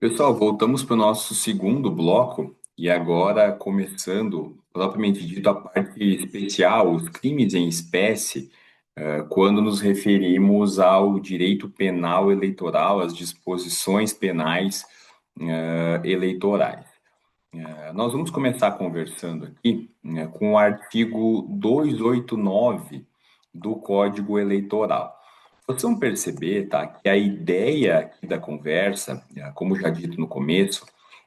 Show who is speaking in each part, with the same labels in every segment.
Speaker 1: Pessoal, voltamos para o nosso segundo bloco e agora começando, propriamente dito, a parte especial, os crimes em espécie, quando nos referimos ao direito penal eleitoral, às disposições penais, eleitorais. Nós vamos começar conversando aqui, né, com o artigo 289 do Código Eleitoral. Vocês vão perceber, tá, que a ideia aqui da conversa, como já dito no começo,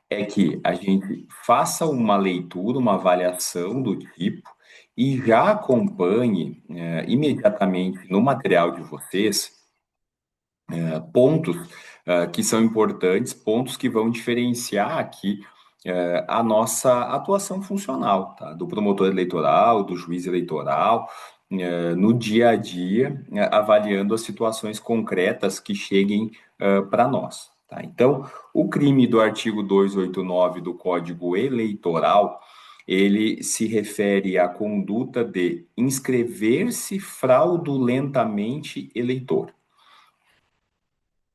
Speaker 1: é que a gente faça uma leitura, uma avaliação do tipo e já acompanhe imediatamente no material de vocês pontos que são importantes, pontos que vão diferenciar aqui a nossa atuação funcional, tá? Do promotor eleitoral, do juiz eleitoral, no dia a dia, avaliando as situações concretas que cheguem para nós. Tá? Então, o crime do artigo 289 do Código Eleitoral, ele se refere à conduta de inscrever-se fraudulentamente eleitor.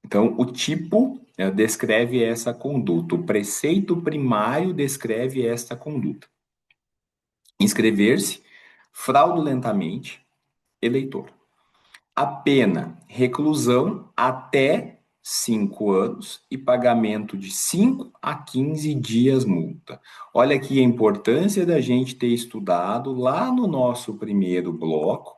Speaker 1: Então, o tipo descreve essa conduta, o preceito primário descreve esta conduta. Inscrever-se fraudulentamente eleitor. A pena, reclusão até 5 anos e pagamento de 5 a 15 dias multa. Olha aqui a importância da gente ter estudado lá no nosso primeiro bloco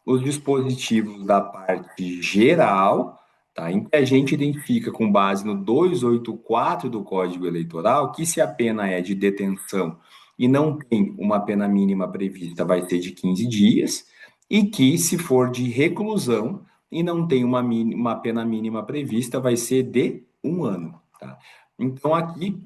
Speaker 1: os dispositivos da parte geral, tá? Em que a gente identifica com base no 284 do Código Eleitoral que se a pena é de detenção e não tem uma pena mínima prevista, vai ser de 15 dias, e que se for de reclusão e não tem uma pena mínima prevista, vai ser de 1 ano, tá? Então aqui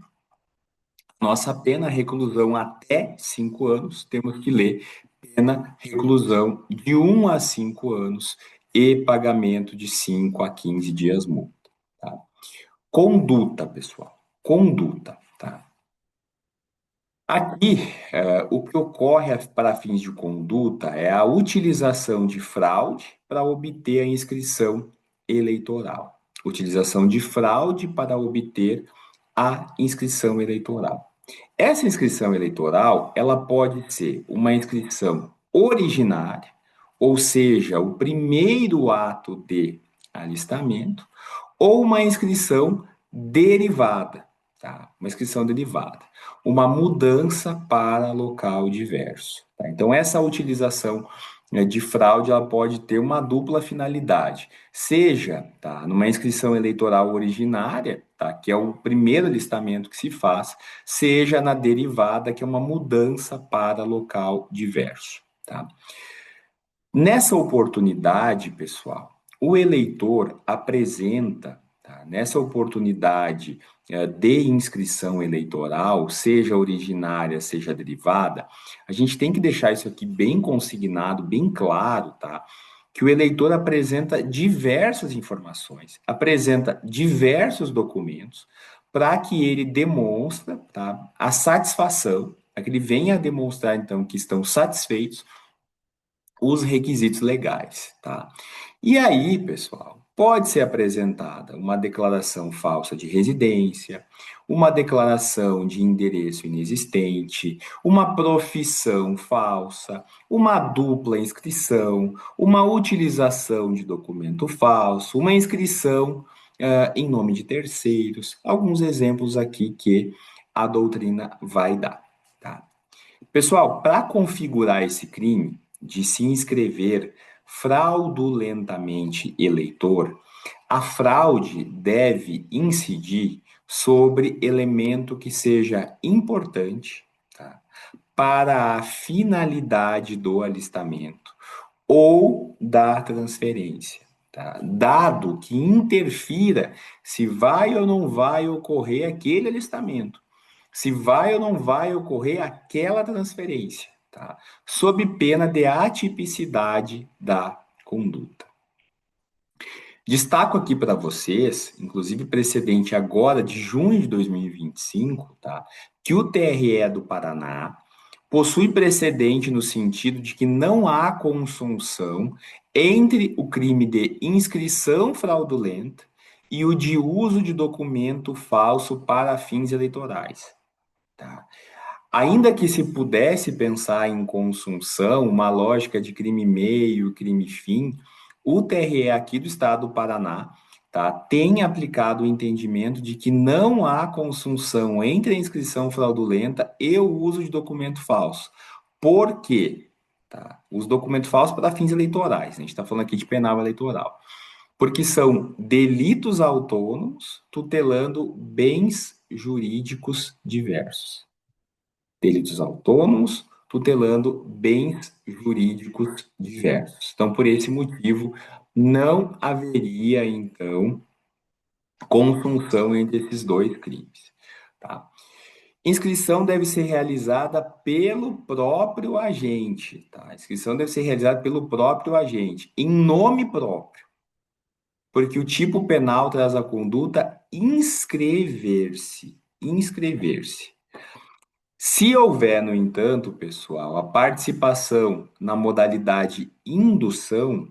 Speaker 1: nossa pena reclusão até 5 anos, temos que ler pena reclusão de 1 a 5 anos e pagamento de 5 a 15 dias multa. Tá? Conduta, pessoal. Conduta. Tá? Aqui, o que ocorre para fins de conduta é a utilização de fraude para obter a inscrição eleitoral. Utilização de fraude para obter a inscrição eleitoral. Essa inscrição eleitoral, ela pode ser uma inscrição originária, ou seja, o primeiro ato de alistamento, ou uma inscrição derivada, tá? Uma inscrição derivada, uma mudança para local diverso. Tá? Então, essa utilização de fraude, ela pode ter uma dupla finalidade, seja tá, numa inscrição eleitoral originária, tá, que é o primeiro alistamento que se faz, seja na derivada, que é uma mudança para local diverso. Tá? Nessa oportunidade, pessoal, o eleitor apresenta, tá, nessa oportunidade de inscrição eleitoral, seja originária, seja derivada, a gente tem que deixar isso aqui bem consignado, bem claro, tá? Que o eleitor apresenta diversas informações, apresenta diversos documentos para que ele demonstre, tá, a satisfação, para que ele venha a demonstrar, então, que estão satisfeitos os requisitos legais, tá? E aí, pessoal, pode ser apresentada uma declaração falsa de residência, uma declaração de endereço inexistente, uma profissão falsa, uma dupla inscrição, uma utilização de documento falso, uma inscrição em nome de terceiros. Alguns exemplos aqui que a doutrina vai dar, tá? Pessoal, para configurar esse crime de se inscrever fraudulentamente eleitor, a fraude deve incidir sobre elemento que seja importante, tá, para a finalidade do alistamento ou da transferência. Tá? Dado que interfira se vai ou não vai ocorrer aquele alistamento, se vai ou não vai ocorrer aquela transferência, tá? Sob pena de atipicidade da conduta. Destaco aqui para vocês, inclusive precedente agora de junho de 2025, tá? Que o TRE do Paraná possui precedente no sentido de que não há consunção entre o crime de inscrição fraudulenta e o de uso de documento falso para fins eleitorais. Tá? Ainda que se pudesse pensar em consunção, uma lógica de crime meio, crime fim, o TRE aqui do estado do Paraná, tá, tem aplicado o entendimento de que não há consunção entre a inscrição fraudulenta e o uso de documento falso. Por quê? Tá? Os documentos falsos para fins eleitorais, a gente está falando aqui de penal eleitoral, porque são delitos autônomos tutelando bens jurídicos diversos. Delitos autônomos, tutelando bens jurídicos diversos. Então, por esse motivo, não haveria, então, conjunção entre esses dois crimes. Tá? Inscrição deve ser realizada pelo próprio agente. Tá? A inscrição deve ser realizada pelo próprio agente, em nome próprio, porque o tipo penal traz a conduta inscrever-se. Inscrever-se. Se houver, no entanto, pessoal, a participação na modalidade indução,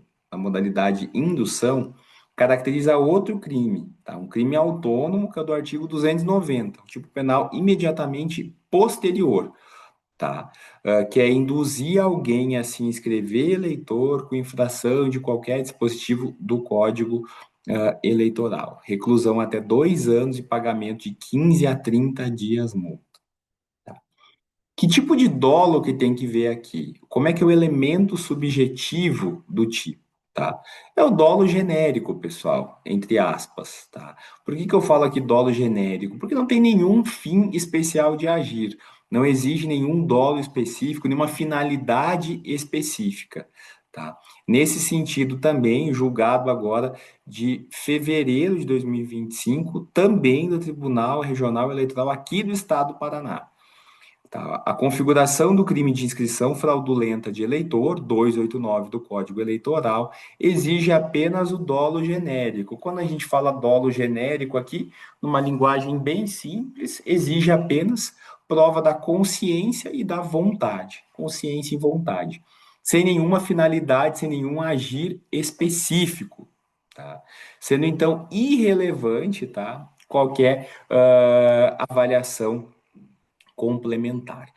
Speaker 1: caracteriza outro crime, tá? Um crime autônomo, que é do artigo 290, o tipo penal imediatamente posterior, tá? Que é induzir alguém a se inscrever eleitor com infração de qualquer dispositivo do Código Eleitoral. Reclusão até 2 anos e pagamento de 15 a 30 dias multa. Que tipo de dolo que tem que ver aqui? Como é que é o elemento subjetivo do tipo, tá? É o dolo genérico, pessoal, entre aspas, tá? Por que eu falo aqui dolo genérico? Porque não tem nenhum fim especial de agir, não exige nenhum dolo específico, nenhuma finalidade específica, tá? Nesse sentido também, julgado agora de fevereiro de 2025, também do Tribunal Regional Eleitoral aqui do Estado do Paraná. Tá? A configuração do crime de inscrição fraudulenta de eleitor, 289 do Código Eleitoral, exige apenas o dolo genérico. Quando a gente fala dolo genérico aqui, numa linguagem bem simples, exige apenas prova da consciência e da vontade. Consciência e vontade. Sem nenhuma finalidade, sem nenhum agir específico. Tá? Sendo então irrelevante, tá? Qualquer avaliação complementar.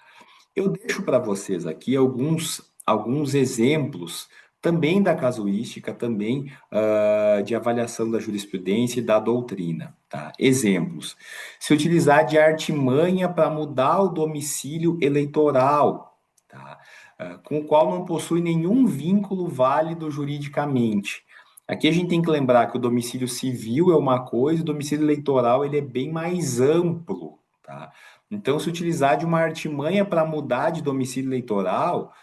Speaker 1: Eu deixo para vocês aqui alguns exemplos também da casuística, também de avaliação da jurisprudência e da doutrina. Tá? Exemplos. Se utilizar de artimanha para mudar o domicílio eleitoral, tá? Com o qual não possui nenhum vínculo válido juridicamente. Aqui a gente tem que lembrar que o domicílio civil é uma coisa, o domicílio eleitoral ele é bem mais amplo. Tá? Então, se utilizar de uma artimanha para mudar de domicílio eleitoral,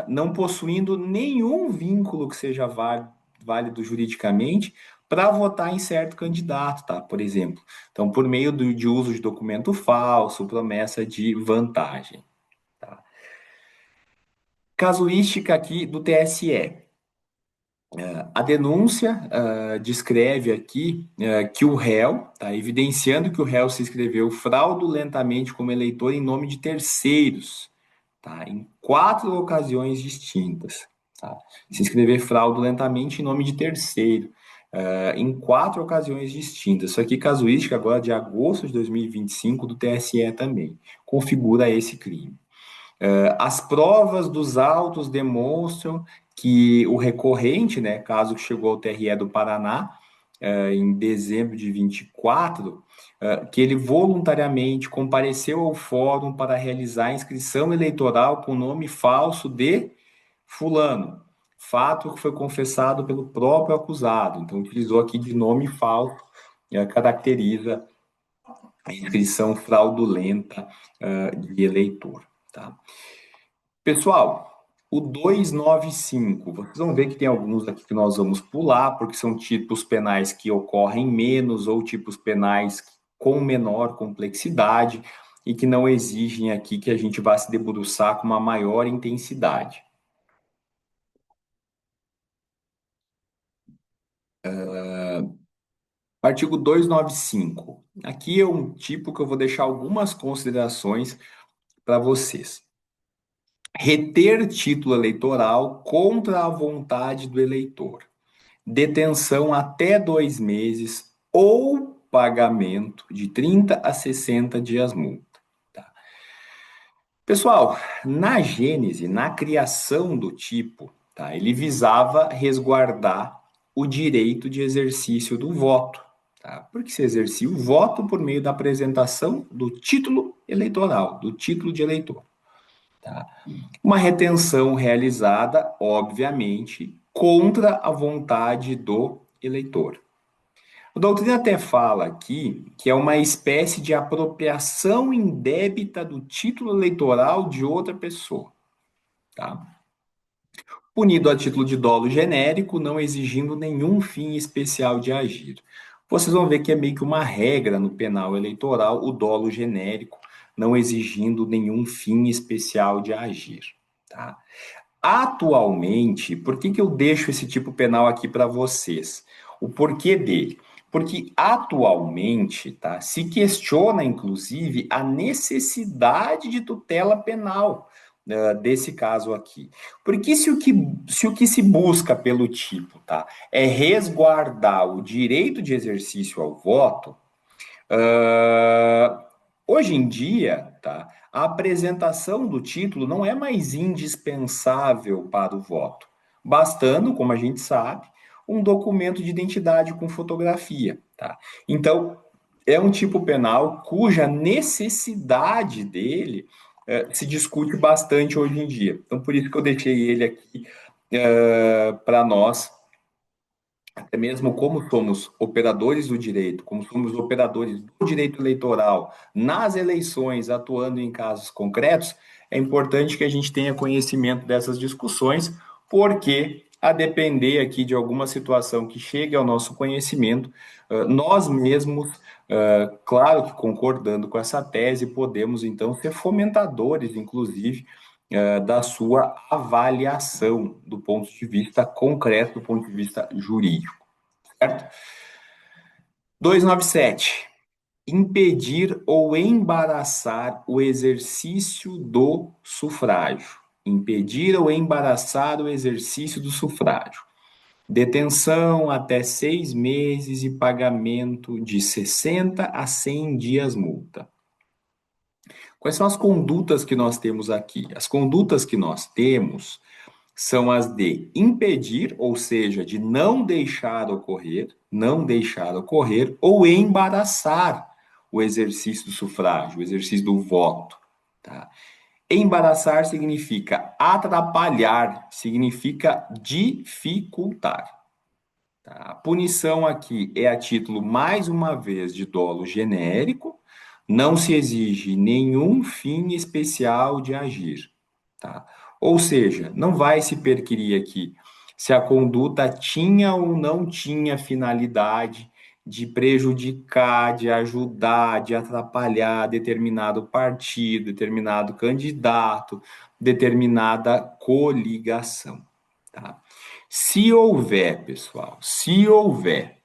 Speaker 1: não possuindo nenhum vínculo que seja válido juridicamente, para votar em certo candidato, tá? Por exemplo. Então, por meio de uso de documento falso, promessa de vantagem. Tá? Casuística aqui do TSE. A denúncia descreve aqui que o réu, tá, evidenciando que o réu se inscreveu fraudulentamente como eleitor em nome de terceiros, tá, em 4 ocasiões distintas. Tá, se inscrever fraudulentamente em nome de terceiro, em 4 ocasiões distintas. Isso aqui, casuística agora de agosto de 2025 do TSE também, configura esse crime. As provas dos autos demonstram que o recorrente, né, caso que chegou ao TRE do Paraná, em dezembro de 24, que ele voluntariamente compareceu ao fórum para realizar a inscrição eleitoral com nome falso de fulano, fato que foi confessado pelo próprio acusado. Então, utilizou aqui de nome falso, caracteriza a inscrição fraudulenta de eleitor. Tá? Pessoal, o 295, vocês vão ver que tem alguns aqui que nós vamos pular, porque são tipos penais que ocorrem menos ou tipos penais com menor complexidade e que não exigem aqui que a gente vá se debruçar com uma maior intensidade. Artigo 295. Aqui é um tipo que eu vou deixar algumas considerações para vocês. Reter título eleitoral contra a vontade do eleitor. Detenção até 2 meses ou pagamento de 30 a 60 dias multa. Tá? Pessoal, na gênese, na criação do tipo, tá? Ele visava resguardar o direito de exercício do voto, tá? Porque se exercia o voto por meio da apresentação do título eleitoral, do título de eleitor. Tá? Uma retenção realizada, obviamente, contra a vontade do eleitor. A doutrina até fala aqui que é uma espécie de apropriação indébita do título eleitoral de outra pessoa, tá? Punido a título de dolo genérico, não exigindo nenhum fim especial de agir. Vocês vão ver que é meio que uma regra no penal eleitoral o dolo genérico, não exigindo nenhum fim especial de agir, tá? Atualmente, por que eu deixo esse tipo penal aqui para vocês? O porquê dele? Porque atualmente, tá, se questiona, inclusive, a necessidade de tutela penal desse caso aqui. Porque se o que se busca pelo tipo, tá, é resguardar o direito de exercício ao voto, Uh, hoje em dia, tá, a apresentação do título não é mais indispensável para o voto, bastando, como a gente sabe, um documento de identidade com fotografia. Tá? Então, é um tipo penal cuja necessidade dele se discute bastante hoje em dia. Então, por isso que eu deixei ele aqui para nós até mesmo como somos operadores do direito, como somos operadores do direito eleitoral nas eleições, atuando em casos concretos, é importante que a gente tenha conhecimento dessas discussões, porque a depender aqui de alguma situação que chegue ao nosso conhecimento, nós mesmos, claro que concordando com essa tese, podemos então ser fomentadores, inclusive, da sua avaliação do ponto de vista concreto, do ponto de vista jurídico, certo? 297. Impedir ou embaraçar o exercício do sufrágio. Impedir ou embaraçar o exercício do sufrágio. Detenção até 6 meses e pagamento de 60 a 100 dias multa. Quais são as condutas que nós temos aqui? As condutas que nós temos são as de impedir, ou seja, de não deixar ocorrer, ou embaraçar o exercício do sufrágio, o exercício do voto. Tá? Embaraçar significa atrapalhar, significa dificultar. Tá? A punição aqui é a título, mais uma vez, de dolo genérico, não se exige nenhum fim especial de agir. Tá? Ou seja, não vai se perquirir aqui se a conduta tinha ou não tinha finalidade de prejudicar, de ajudar, de atrapalhar determinado partido, determinado candidato, determinada coligação. Tá? Se houver, pessoal, se houver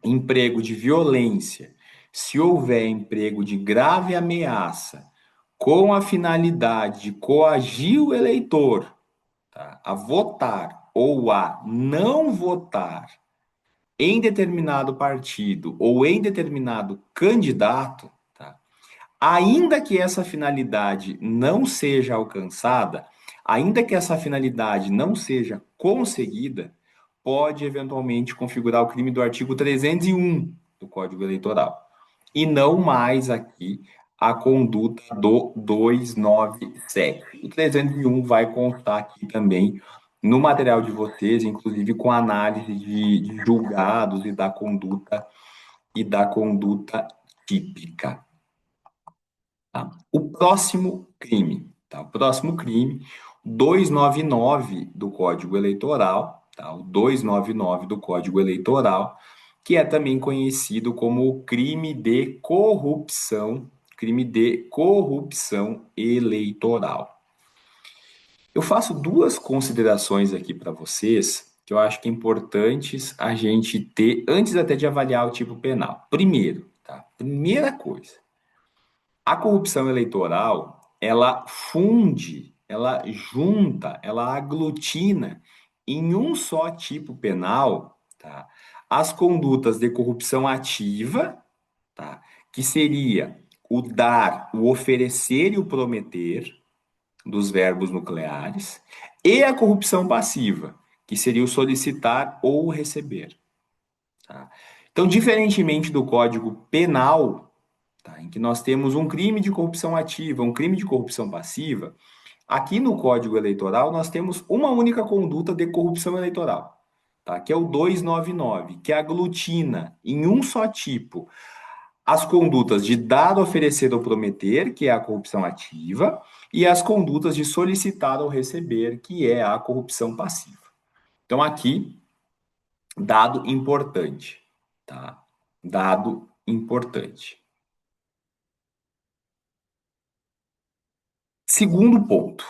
Speaker 1: emprego de violência, se houver emprego de grave ameaça, com a finalidade de coagir o eleitor, tá, a votar ou a não votar em determinado partido ou em determinado candidato, tá, ainda que essa finalidade não seja alcançada, ainda que essa finalidade não seja conseguida, pode eventualmente configurar o crime do artigo 301 do Código Eleitoral. E não mais aqui a conduta do 297. O 301 vai constar aqui também no material de vocês, inclusive com análise de julgados e da conduta típica. Tá? O próximo crime, tá? O próximo crime, 299 do Código Eleitoral, tá? O 299 do Código Eleitoral, que é também conhecido como o crime de corrupção eleitoral. Eu faço duas considerações aqui para vocês que eu acho que é importantes a gente ter antes até de avaliar o tipo penal. Primeiro, tá? Primeira coisa, a corrupção eleitoral, ela funde, ela junta, ela aglutina em um só tipo penal, tá? As condutas de corrupção ativa, tá? Que seria o dar, o oferecer e o prometer dos verbos nucleares, e a corrupção passiva, que seria o solicitar ou o receber. Tá? Então, diferentemente do Código Penal, tá, em que nós temos um crime de corrupção ativa, um crime de corrupção passiva, aqui no Código Eleitoral nós temos uma única conduta de corrupção eleitoral, tá, que é o 299, que aglutina em um só tipo as condutas de dar, oferecer ou prometer, que é a corrupção ativa, e as condutas de solicitar ou receber, que é a corrupção passiva. Então, aqui, dado importante, tá? Dado importante. Segundo ponto.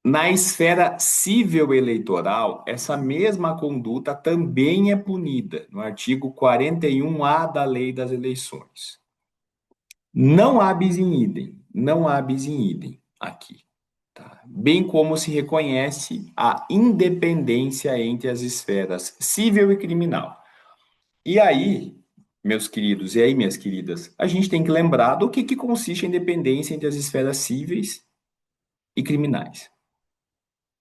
Speaker 1: Na esfera civil eleitoral, essa mesma conduta também é punida no artigo 41A da Lei das Eleições. Não há bis in idem, não há bis in idem aqui, tá? Bem como se reconhece a independência entre as esferas civil e criminal. E aí, meus queridos, e aí, minhas queridas, a gente tem que lembrar do que consiste a independência entre as esferas cíveis e criminais.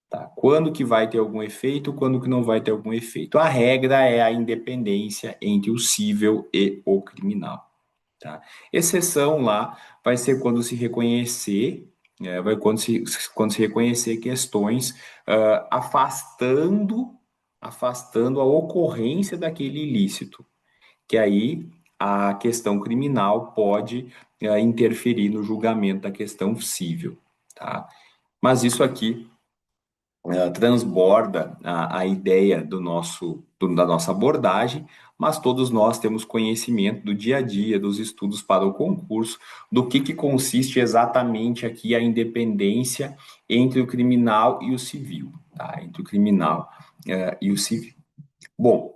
Speaker 1: Tá? Quando que vai ter algum efeito, quando que não vai ter algum efeito. A regra é a independência entre o cível e o criminal. Tá? Exceção lá vai ser quando se reconhecer, quando se reconhecer questões afastando a ocorrência daquele ilícito, que aí a questão criminal pode interferir no julgamento da questão civil, tá? Mas isso aqui transborda a ideia da nossa abordagem, mas todos nós temos conhecimento do dia a dia, dos estudos para o concurso, do que consiste exatamente aqui a independência entre o criminal e o civil, tá? Entre o criminal e o civil. Bom,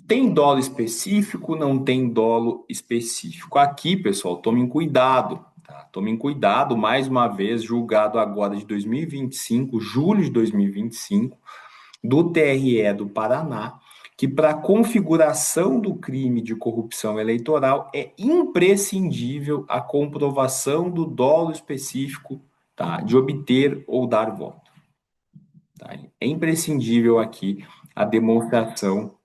Speaker 1: tem dolo específico, não tem dolo específico. Aqui, pessoal, tomem cuidado, tá? Tomem cuidado, mais uma vez, julgado agora de 2025, julho de 2025, do TRE do Paraná, que para a configuração do crime de corrupção eleitoral é imprescindível a comprovação do dolo específico, tá? De obter ou dar voto. Tá? É imprescindível aqui a demonstração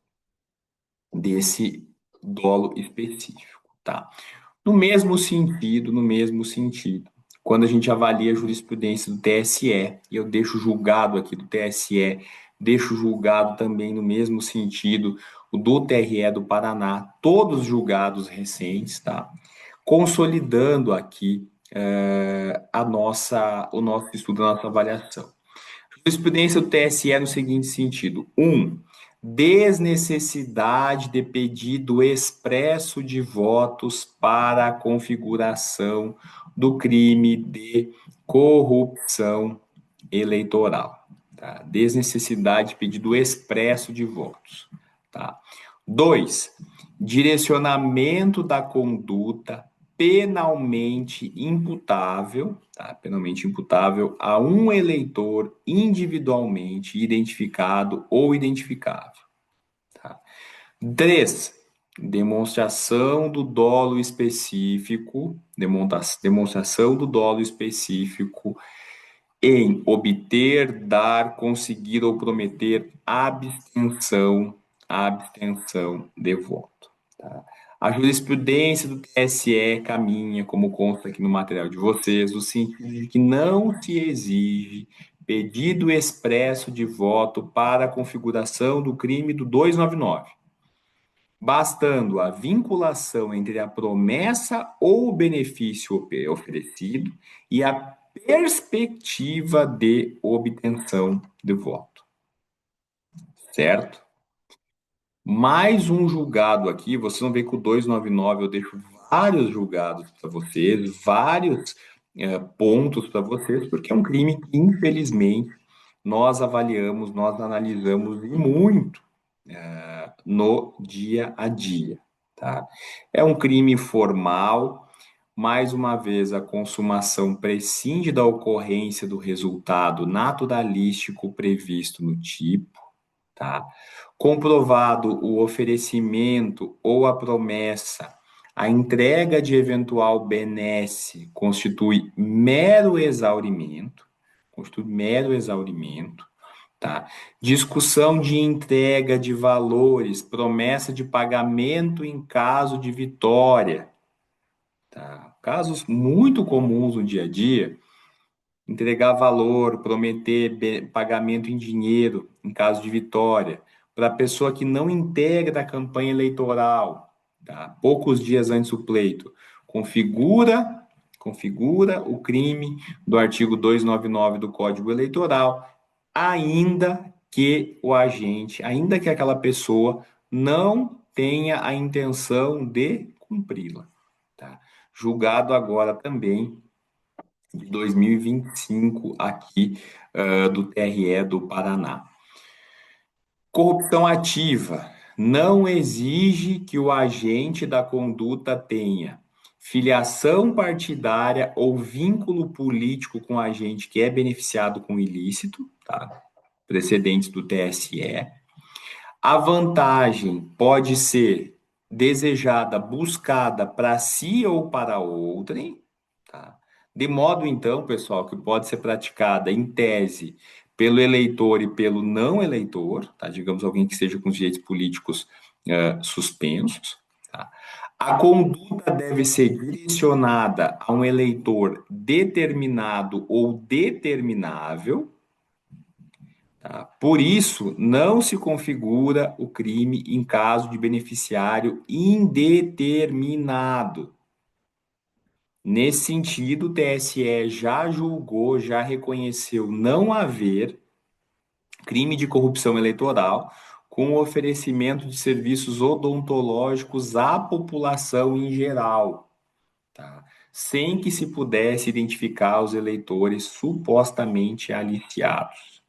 Speaker 1: desse dolo específico, tá? No mesmo sentido, quando a gente avalia a jurisprudência do TSE, e eu deixo julgado aqui do TSE, deixo julgado também no mesmo sentido o do TRE do Paraná, todos julgados recentes, tá? Consolidando aqui o nosso estudo, a nossa avaliação. Jurisprudência do TSE no seguinte sentido: desnecessidade de pedido expresso de votos para a configuração do crime de corrupção eleitoral. Tá? Desnecessidade de pedido expresso de votos. Tá? 2. Direcionamento da conduta penalmente imputável, tá? Penalmente imputável a um eleitor individualmente identificado ou identificável. Tá? 3. Demonstração do dolo específico, demonstração do dolo específico em obter, dar, conseguir ou prometer abstenção de voto. Tá? A jurisprudência do TSE caminha, como consta aqui no material de vocês, no sentido de que não se exige pedido expresso de voto para a configuração do crime do 299, bastando a vinculação entre a promessa ou benefício oferecido e a perspectiva de obtenção de voto, certo? Mais um julgado aqui, vocês vão ver que o 299 eu deixo vários julgados para vocês, vários pontos para vocês, porque é um crime que, infelizmente, nós avaliamos, nós analisamos e muito no dia a dia, tá? É um crime formal, mais uma vez, a consumação prescinde da ocorrência do resultado naturalístico previsto no tipo, tá? Comprovado o oferecimento ou a promessa, a entrega de eventual benesse constitui mero exaurimento, tá? Discussão de entrega de valores, promessa de pagamento em caso de vitória, tá? Casos muito comuns no dia a dia, entregar valor, prometer pagamento em dinheiro em caso de vitória, para a pessoa que não integra a campanha eleitoral, tá? Poucos dias antes do pleito, configura, configura o crime do artigo 299 do Código Eleitoral, ainda que aquela pessoa não tenha a intenção de cumpri-la, tá? Julgado agora também de 2025 aqui do TRE do Paraná. Corrupção ativa não exige que o agente da conduta tenha filiação partidária ou vínculo político com o agente que é beneficiado com ilícito, tá? Precedentes do TSE. A vantagem pode ser desejada, buscada para si ou para outrem, tá? De modo, então, pessoal, que pode ser praticada em tese pelo eleitor e pelo não eleitor, tá? Digamos alguém que seja com os direitos políticos suspensos, tá? A conduta deve ser direcionada a um eleitor determinado ou determinável, tá? Por isso, não se configura o crime em caso de beneficiário indeterminado. Nesse sentido, o TSE já julgou, já reconheceu não haver crime de corrupção eleitoral com o oferecimento de serviços odontológicos à população em geral, tá? Sem que se pudesse identificar os eleitores supostamente aliciados.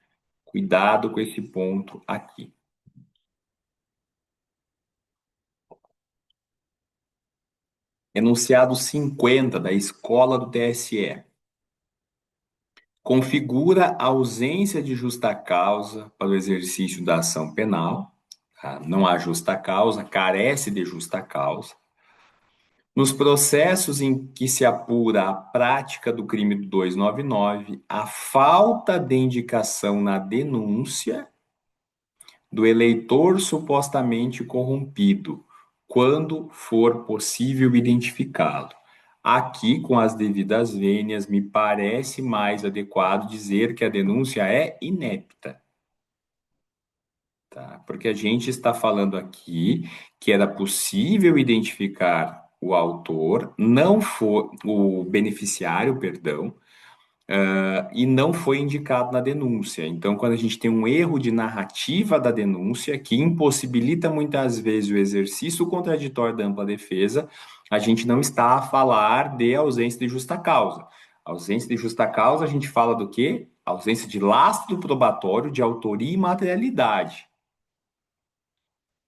Speaker 1: Cuidado com esse ponto aqui. Enunciado 50 da escola do TSE. Configura a ausência de justa causa para o exercício da ação penal. Tá? Não há justa causa, carece de justa causa. Nos processos em que se apura a prática do crime do 299, a falta de indicação na denúncia do eleitor supostamente corrompido, quando for possível identificá-lo. Aqui, com as devidas vênias, me parece mais adequado dizer que a denúncia é inepta, tá? Porque a gente está falando aqui que era possível identificar o autor, não foi o beneficiário, perdão, e não foi indicado na denúncia. Então, quando a gente tem um erro de narrativa da denúncia, que impossibilita muitas vezes o exercício contraditório da ampla defesa, a gente não está a falar de ausência de justa causa. A ausência de justa causa, a gente fala do quê? A ausência de lastro probatório de autoria e materialidade.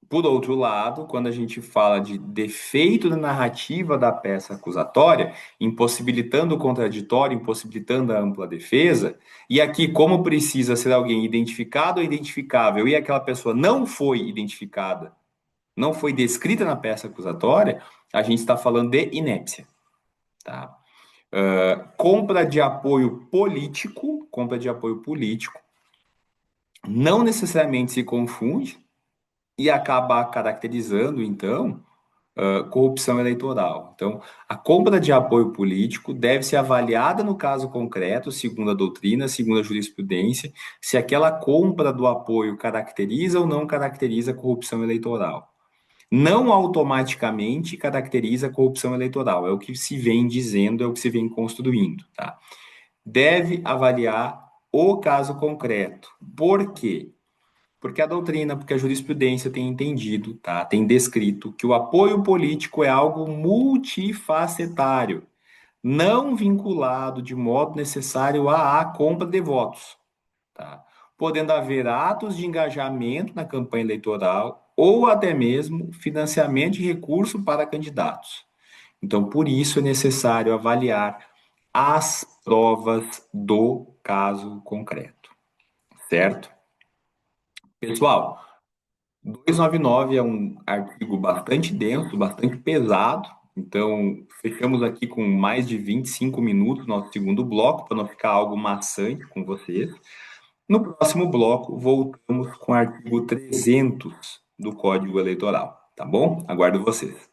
Speaker 1: Por outro lado, quando a gente fala de defeito da narrativa da peça acusatória, impossibilitando o contraditório, impossibilitando a ampla defesa, e aqui, como precisa ser alguém identificado ou identificável, e aquela pessoa não foi identificada, não foi descrita na peça acusatória, a gente está falando de inépcia. Tá? Compra de apoio político, não necessariamente se confunde e acaba caracterizando, então, corrupção eleitoral. Então, a compra de apoio político deve ser avaliada no caso concreto, segundo a doutrina, segundo a jurisprudência, se aquela compra do apoio caracteriza ou não caracteriza corrupção eleitoral. Não automaticamente caracteriza corrupção eleitoral, é o que se vem dizendo, é o que se vem construindo, tá? Deve avaliar o caso concreto. Por quê? Porque a doutrina, porque a jurisprudência tem entendido, tá? Tem descrito que o apoio político é algo multifacetário, não vinculado de modo necessário à compra de votos, tá? Podendo haver atos de engajamento na campanha eleitoral ou até mesmo financiamento de recurso para candidatos. Então, por isso é necessário avaliar as provas do caso concreto, certo? Pessoal, 299 é um artigo bastante denso, bastante pesado. Então, fechamos aqui com mais de 25 minutos nosso segundo bloco, para não ficar algo maçante com vocês. No próximo bloco, voltamos com o artigo 300 do Código Eleitoral, tá bom? Aguardo vocês.